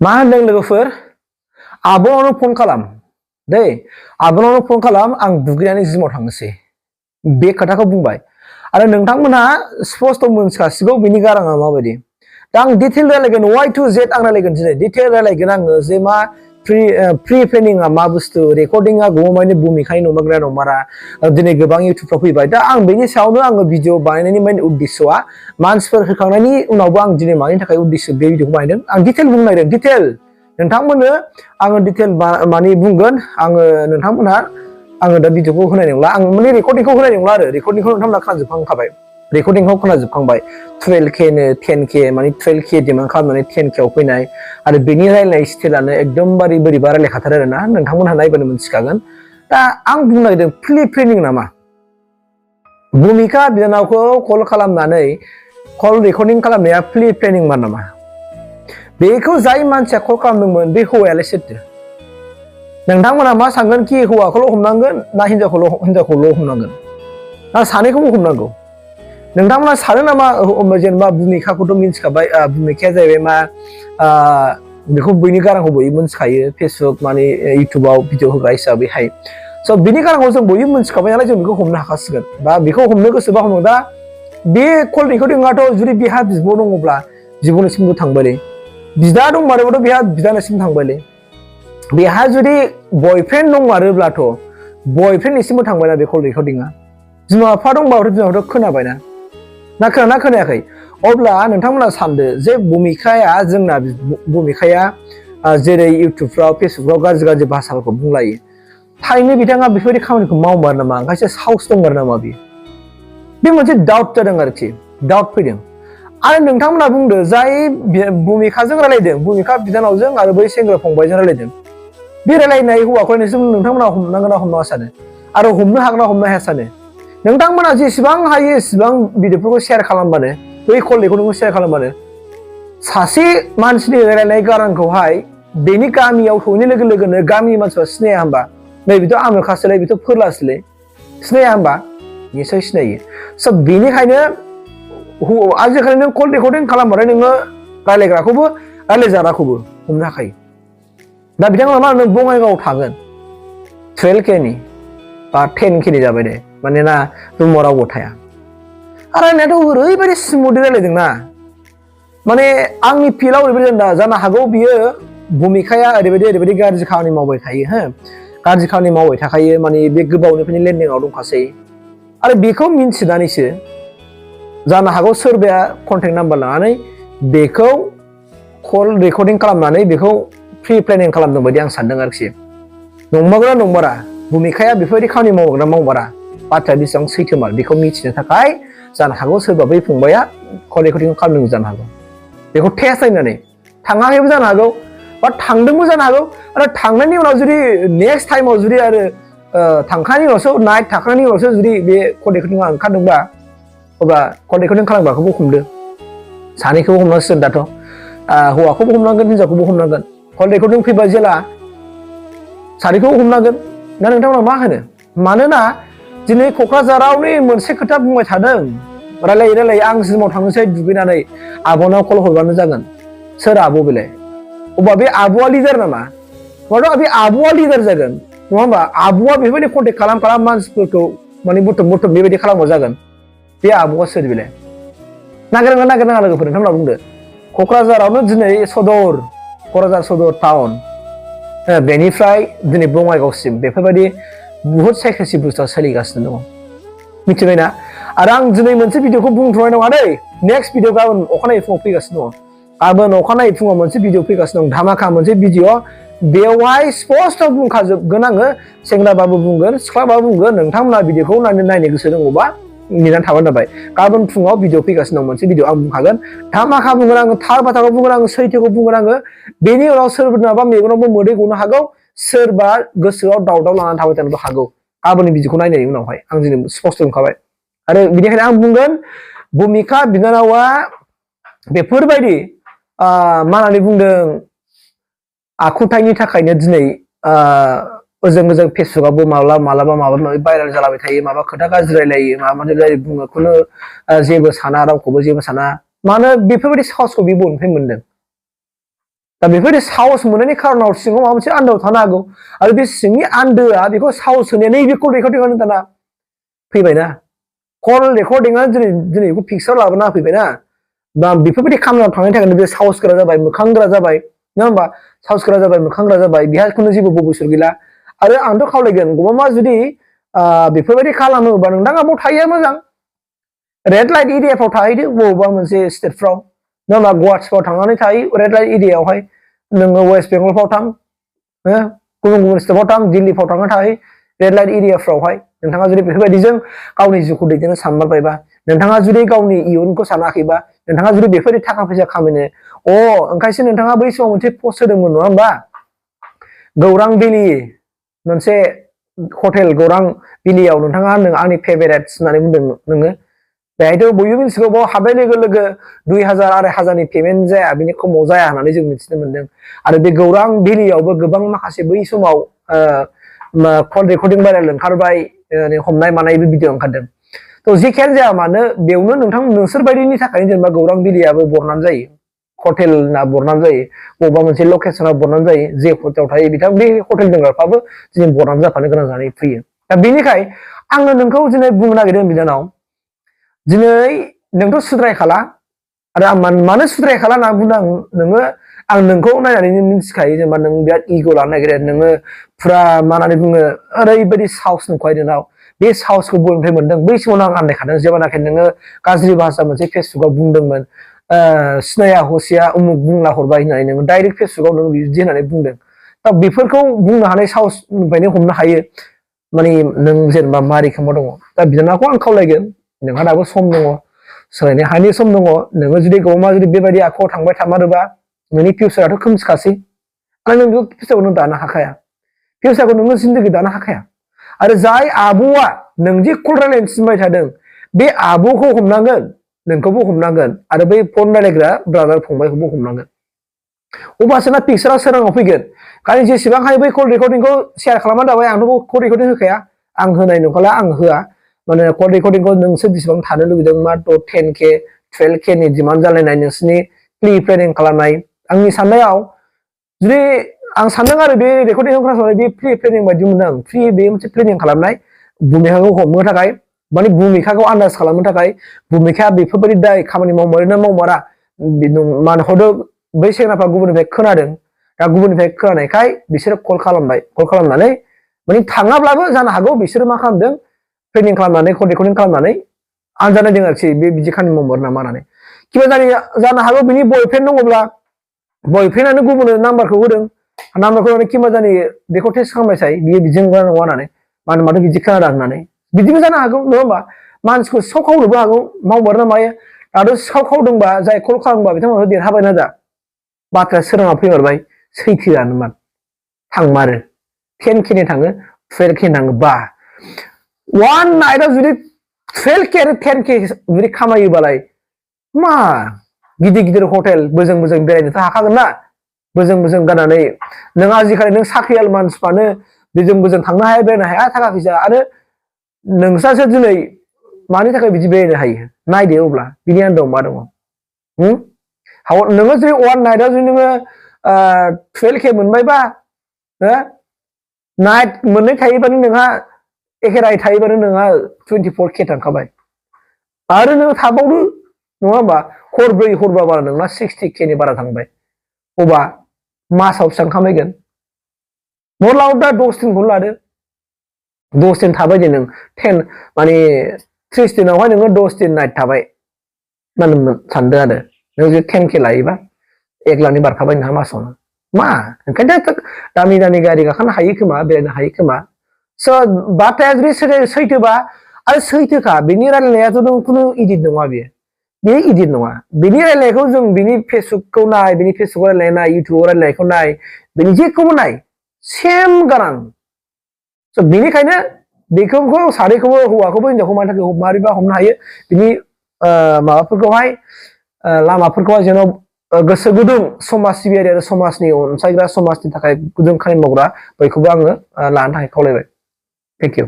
मा होनदों लोगोफोर आब'नावनो फन खालाम दै आब'नावनो फन खालाम आं दुगैनानै जिमाव थांनोसै बे खोथाखौ बुंबाय आरो नोंथांमोनहा स्पष्ट मोनथिखासिगौ बिनि गाराङा माबायदि दा आं डिटेल रायलायगोन वाइ टु जेड आं रायलायगोन दिनै डिटेल रायलायगोन आङो जे मा प्रि प्लेनिंआ मा बुस्थु रेकर्डिंआ गमामायैनो भुमिखानि नंमारगोना नंमारा दिनै गोबां इउटुबफ्राव फैबाय दा आं बेनि सायावनो आङो भिडिअ बानायनायनि मेन उद्देश्यआ मानसिफोर होखांनायनि उनावबो आं दिनै मानि थाखाय उद्देश्य बे भिडिअखौ बानायदों आं डिटेल बुंनो नागिरदों डिटेल नोंथांमोननो आङो डिटेल मानि बुंगोन आङो नोंथांमोनहा आङो दा भिडिअखौ होनाय नंला आं माने रेकर्डिंखौ होनाय नंला आरो रेकर्डिंखौ नोंथांमोनहा खोनाजोबखांखाबाय रेकर्डिंखौ खोनाजोबखांबाय 12K नो 10K माने 12K डिमान्ड खालामनानै 10K आव फैनाय आरो बेनि रायलायनाय स्टाइलानो एकदमबारे बोरैबा रायलायखाथारो आरोना नोंथांमोनहा नायबानो मोनथिखागोन दा आं बुंनो नागिरदों प्रि प्लेनिं नामा भुमिका बिनानावखौ कल खालामनानै कल रेकर्डिं खालामनाया प्रि प्लेनिं मान नामा बेखौ जाय मानसिया कल खालामदोंमोन बे हौवायालाय सोरथो नोंथांमोना मा सानगोन कि हौवाखौल' हमनांगोन ना हिनजावखौल' हमनांगोन ना सानैखौबो हमनांगौ नोंथांमोना सानो नामा जेनेबा भुमिकाखौथ' मिन्थिखाबाय भुमिकाया जाहैबाय मा बेखौ बैनि गारांखौ बयबो मिन्थिखायो फेसबुक माने इउटुबाव भिडिअ होग्रा हिसाबैहाय स' बिनि गारांखौ जों बयबो मिन्थिखाबाय नालाय जों बेखौ हमनो हाखासिगोन बा बेखौ हमनो गोसोबा हमनो दा बे कल रेकर्डिंआथ' जुदि बेहा बिब' दङब्ला बिब'निसिमबो थांबायलै बिदा दंमारोबाथ' बेहा बिदानिसिम थांबायलै बेहा जुदि बयफ्रेन्ड दंमारोब्लाथ' बयफ्रेन्डनिसिमबो थांबायना बे कल रेकर्डिंआ बिमा बिफा दंबाबोथ' बिमा बिफाथ' खोनाबायना ना खोनायाखै अब्ला नोंथांमोना सानदो जे भुमिकाया जोंना भुमिकाया जेरै इउटुबफ्राव फेसबुकफ्राव गाज्रि भाषाफोरखौ बुंलायो थारैनो बिथाङा बेफोरबायदि खामानिखौ मावमारो नामा ओंखायसो साहस दंमारो नामा बे मोनसे डाउट जादों आरोखि डाउट फैदों आरो नोंथांमोना बुंदो जाय भुमिकाजों रायलायदों भुमिका बिनानावजों आरो बै सेंग्रा फंबायजों रायलायदों बे रायलायनाय हौवाखौ नोंथांमोना हमनांगोन ना हमनाङा सानो आरो हमनो हागोन ना हमनो हाया सानो नोंथांमोना जेसेबां हायो एसेबां भिडिअफोरखौ शेयार खालामबानो बै कल रेकर्डिंखौ शेयार खालामबानो सासे मानसिनि रायलायनाय गारांखौहाय बेनि गामियाव सहैनाय लोगो लोगोनो गामिनि मानसिफ्रा सिनाया होमबा नै बेथ' आमोखासोलै बेथ' फोरलासोलै सिनाया होमबा निसय सिनायो स' बेनिखायनो आजिखालि नों कल रेकर्डिं खालामबाथाय नोङो रायलायग्राखौबो रायलायजाग्राखौबो हमनो हाखायो दा बिथांमोना मा होनो बङाइगावआव थागोन 12K नि बा 10K नि जाबाय दे मानोना रुमाव रावबो थाया आरो रायलायनायाथ' ओरैबायदि स्मुथै रायलायदोंना माने आंनि फिलाव ओरैबायदि जानो हागौ बियो भुमिकाया ओरैबायदि गाज्रि खामानि मावबाय थायो हो गाज्रि खामानि मावबाय थाखायो माने बे गोबावनिफ्रायनो लेन्डिंआव दंखासै आरो बेखौ मिन्थिनानैसो जानो हागौ सोरबाया कन्टेक्ट नाम्बार लानानै बेखौ कल रेकर्डिं खालामनानै बेखौ प्रि प्लेनिं खालामदों बायदि आं सानदों आरोखि नंमारगौना नंमारा भुमिकाया बेफोरबायदि खामानि मावगोन ना मावमारा बाथ्राया बेसेबां सैथोमार बेखौ मिथिनो थाखाय जानो हागौ सोरबा बै फंबाया कल रेकर्डिं खालामदों जानो हागौ बेखौ टेस्ट नायनानै थाङाखैबो जानो हागौ बा थांदोंबो जानो हागौ आरो थांनायनि उनाव जुदि नेक्स्ट टाइमाव जुदि आरो थांखांनायनि उनावसो नाइट थाखांनायनि उनावसो जुदि बे कल रेकर्डिंआ ओंखारदोंबा अब्ला कल रेकर्डिं खालामग्राखौबो हमदो सानैखौबो हमनांसिगोन दाथ' हौवाखौबो हमनांगोन हिनजावखौबो हमनांगोन कल रेकर्डिं फैबा जेला सानैखौबो हमनांगोन दा नोंथांमोना मा होनो मानोना दिनै क'क्राझारावनो मोनसे खोथा बुंबाय थादों रायलायै आं जिमाव थांनोसै दुगैनानै आब'नाव कल हरबानो जागोन सोर आब' बेलाय अब्ला बे आब'आ लिडार नामा माथो बे आब'आ लिडार जागोन नङा होमबा आब'आ बेफोरबायदि कन्टेक्ट खालाम मानसिफोरखौ माने बुथुम बेबायदि खालामबा जागोन बे आब'आ सोर बेलाय नागिरनाङा लोगोफोर नोंथांमोना बुंदो क'क्राझारावनो दिनै क'क्राझार सदर टाउन बेनिफ्राय दिनै बङाइगावसिम बेफोरबायदि बुहुत साइकेसि बुस्थुआ सोलिगासिनो दङ मिथिबायना आरो आं दिनै मोनसे भिडिअखौ बुंथ'नाय नङा दै नेक्स्ट भिडिअ गाबोन अखानायै फुङाव फैगासिनो दङ गाबोन अखानायै फुङाव मोनसे भिडिअ फैगासिनो दं धामाका मोनसे भिडिअ बेवहाय स्पष्ट बुंखाजोबगोन आङो सेंग्राबाबो बुंगोन सिख्लाबाबो बुंगोन नोंथांमोना भिडिअखौ नायनो गोसो दङबा नेनानै थाबानो जाबाय गाबोन फुङाव भिडिअ फैगासिनो दं मोनसे भिडिअ आं बुंखागोन धामाका बुंगोन आङो थार बाथ्राखौ बुंगोन आङो सैथोखौ बुंगोन आङो बेनि उनाव सोरबाबा मेगनावबो मोदै गनो हागौ सोरबा गोसोआव दावदाव लानानै थाबाय जानोबो हागौ गाबोननि भिडिअखौ नायनायनि उनावहाय आं दिनै स्पष्ट बुंखाबाय आरो बेनिखायनो आं बुंगोन भुमिका बिनानावा बेफोरबायदि मा होननानै बुंदों आखुथायनि थाखायनो दिनै ओजों फेसबुकआवबो मालाबा माबा भाइरेल जालाबाय थायो माबा खोथा गाज्रि रायलायो माबा बुङो खुनु जेबो साना रावखौबो जेबो साना मानो बेफोरबायदि साहसखौ बे बबेनिफ्राय मोनदों दा बेफोरबायदि साहस मोननायनि खारनाव सिङाव माबा मोनसे आन्दोआव थानो हागौ आरो बे सिंनि आन्दोआ बेखौ साहस होनाया नैबे कल रेकर्डिं आनो दाना फैबायना कल रेकर्डिंआ दिनै बेखौ पिक्सार लाबोना होफैबायना बा बेफोरबायदि खामानियाव थांनायनि थाखायनो बे साहस गोरा जाबाय मोखां गोरा जाबाय नङा होमबा साहस गोरा जाबाय मोखां गोरा जाबाय बेहा खुनु जेबो भबिसत गैला आरो आंथ' खावलायगोन गमामा जुदि बेफोरबायदि खालामोबा नोंथाङा बाव थायैया मोजां रेड लाइट एरियाफ्राव थाहैदो बबेबा मोनसे स्टेटफ्राव नङा होमबा गुवाहाटिफ्राव थांनानै थाहै रेड लाइट एरियायावहाय नोङो वेस्ट बेंगलफ्राव थां गुबुन गुबुन स्टेटफ्राव थां दिल्लीफ्राव थांना थाहै रेड लाइट एरियाफ्रावहाय नोंथाङा जुदि बेफोरबायदिजों गावनि जिउखौ दैदेननो सानमारबायबा नोंथाङा जुदि गावनि इयुनखौ सानाखैबा नोंथाङा जुदि बेफोरबायदि थाखा फैसा खामायनो ओंखायसो नोंथाङा बै समाव मोनसे पस्ट होदोंमोन नङा होमबा गौरां भेलि मोनसे हटेल गौरां भेलियाव नोंथाङा आंनि फेभारेट्स होननानै बुंदों नोङो बेहायथ' बयबो मिथिगौ बाव हाबनाय लोगो लोगो 2000 2500नि पेमेन्ट जाया बिनि खमाव जाया होननानै जों मिथिनो मोनदों आरो बे गौरां भेलियावबो गोबां माखासे बै समाव कल रेकर्डिं भाइरेल ओंखारबाय हमनाय मानायबो भिडिअ ओंखारदों थ' जेखियानो जाया मानो बेयावनो नोंसोर बायदिनि थाखायनो जेनेबा गौरां भेलियाबो बरनाम जायो हटेलना बरनाम जायो बबेबा मोनसे लकेसनाव बरनाम जायो जे हटेलाव थायो बिथां बे हटेल दोनग्राफ्राबो दिनै बरनाम जाफानो गोनां जानानै फैयो दा बेनिखाय आङो नोंखौ दिनै बुंनो नागिरदों बिनानाव दिनै नोंथ' सुद्रायखाला आरो आं मानो सुद्रायखाला होनना बुंदों नोङो आं नोंखौ नायनानै मिथिखायो जेनेबा नों बिराद इग' लानो नागिरो नोङो फुरा मा होननानै बुङो ओरैबायदि साहस नंखाय नोंनाव बे साहसखौ बबेनिफ्राय मोनदों बै समावनो आं आन्दायखादों जेब्लानाखि नोङो गाज्रि भाषा मोनसे फेसबुकाव बुंदोंमोन सिनाया हसिया उमुक बुंला हरबाय होननानै नोङो डाइरेक्ट फेसबुकाव नोङो बिदि होननानै बुंदों दा बेफोरखौ बुंनो हानाय साहसनिफ्रायनो हमनो हायो माने नों जेनेबा मारै खोमा दङ दा बिनानावखौ आं खावलायगोन नोंहा दाबो सम दङ सोलायनो हानायनि सम दङ नोङो जुदि गौमा जुदि बेबायदि आखुआव थांबाय थामारोबा नोंनि फिउचाराथ' खोमसिखासै आरो नों बे फिउचारखौ नों दानो हाखाया फिउचारखौ नोङो जिन्दगि दानो हाखाया आरो जाय आब'आ नों जे कल रायलायनो थिनबाय थादों बे आब'खौ हमनांगोन नोंखौबो हमनांगोन आरो बै फन रायलायग्रा ब्रादार फंबायखौबो हमनांगोन अब्लासो ना पिक्सारा सोराङाव फैगोन खालि जेसेबां हायो बै कल रेकर्डिंखौ शेयार खालामना दाबाय आंथ' कल रेकर्डिं होखाया आं होनाय नंखाला आं होआ माने कल रेकर्डिंखौ नोंसोर बेसेबां थानो लुबैदों मा 10K 12K नि डिमान्ड जालायनाय नोंसोरनि प्रि प्लेनिं खालामनाय आंनि साननायाव जुदि आं सानदों आरो बे रेकर्डिंखौ खोनासंनाय बे प्रि प्लेनिं बायदि मोनदों आं बे मोनसे प्लेनिं खालामनाय भुमिकाखौ हमनो थाखाय माने भुमिकाखौ आन्दाज खालामनो थाखाय भुमिकाया बेफोरबायदि दाय खामानि मावमारोना मावमारा मानो हयथ' बै सेंग्राफ्रा गुबुननिफ्राय खोनादों दा गुबुननिफ्राय खोनानायखाय बिसोरो कल खालामबाय कल खालामनानै माने थाङाब्लाबो जानो हागौ बिसोरो मा खालामदों प्लेनिं खालामनानै कल रेकर्डिं खालामनानै आनजाद नायदों आरोखि बे बिदि खामानि मावमारो नामा होननानै किबा जानो हागौ बिनि बयफ्रेन्ड दङब्ला बयफ्रेन्डआनो गुबुननो नाम्बारखौ होदों नाम्बारखौ होनानै किबा जानि बेखौ टेस्ट खालामबायसाय बियो बिदि नंगौना नङा होननानै मानो बिदि खोनादों होननानै बिदिबो जानो हागौ नङा होमबा मानसिखौ सिखाव खावनोबो हागौ मावमारो ना मायो दाथ' सिखाव खावदोंबा जाय कल खालामबा बिथांमोनहा देरहाबायना दा बाथ्राया सोराङाव फैमारबाय सैथोआनोमोन थांमारो 10K नि थाङो 12K थाङो बा वान नाइटआव जुदि 12K आरो 10K जुदि खामायोबालाय मा गिदिर गिदिर हटेल बोजों बोजों बेरायनोथ' हाखागोन ना बोजों बोजों गाननानै नों आजिखालि नों साख्रियाल मानसिफ्रानो बोजों बोजों थांनो हाया बेरायनो हाया थाखा फैसा आरो नोंस्रासो दिनै मानि थाखाय बिदि बेरायनो हायो नायदो अब्ला बिनि आन्दोआव मा दङ नोङो जुदि वान नाइटआव जुदि नोङो 12K मोनबायबा नाइट मोननै थायोबानो नोंहा एखे राय थायोबानो नोंहा 24K थांखाबाय आरो नों थाबावदो नङा होमबा हरब्रै हरबा बारा नोंना 60K नि बारा थांबाय अबा मासाव बेसेबां खामायगोन नलाव दा 10 दिनखौनो लादो 10 दिन थाबाय दे नों 10 माने 30 दिनावहाय नोङो 10 दिन नाइट थाबाय मानो सानदो आरो नों जुदि 10K लायोबा 1 लाखनि बारखाबाय नोंहा मासावनो मा ओंखायनोथ' दामि दामि गारि गाखोनो हायो खोमा बेरायनो हायो खोमा स' बाथ्राया जुदि सैथोबा आरो सैथोखा बेनि रायलायनायाथ' नों खुनु इडिट नङा बे इडिट नङा बेनि रायलायनायखौ जों बिनि फेसबुकखौ नाय बिनि फेसबुक रायलायनाय नाय इउटुबाव रायलायनायखौ नाय बिनि जेखौबो नाय सेम गारां स' बेनिखायनो बेखौ सानैखौबो हौवाखौबो हिनजावखौ मानि थाखाय मारैबा हमनो हायो बिनि माबाफोरखौहाय लामाफोरखौहाय जेन' गोसो गुदुं समाज सिबियारि आरो समाजनि अनसायग्रा समाजनि थाखाय गुदुं खामानि मावग्रा बयखौबो आङो लानो थाखाय खावलायबाय थेंक इउ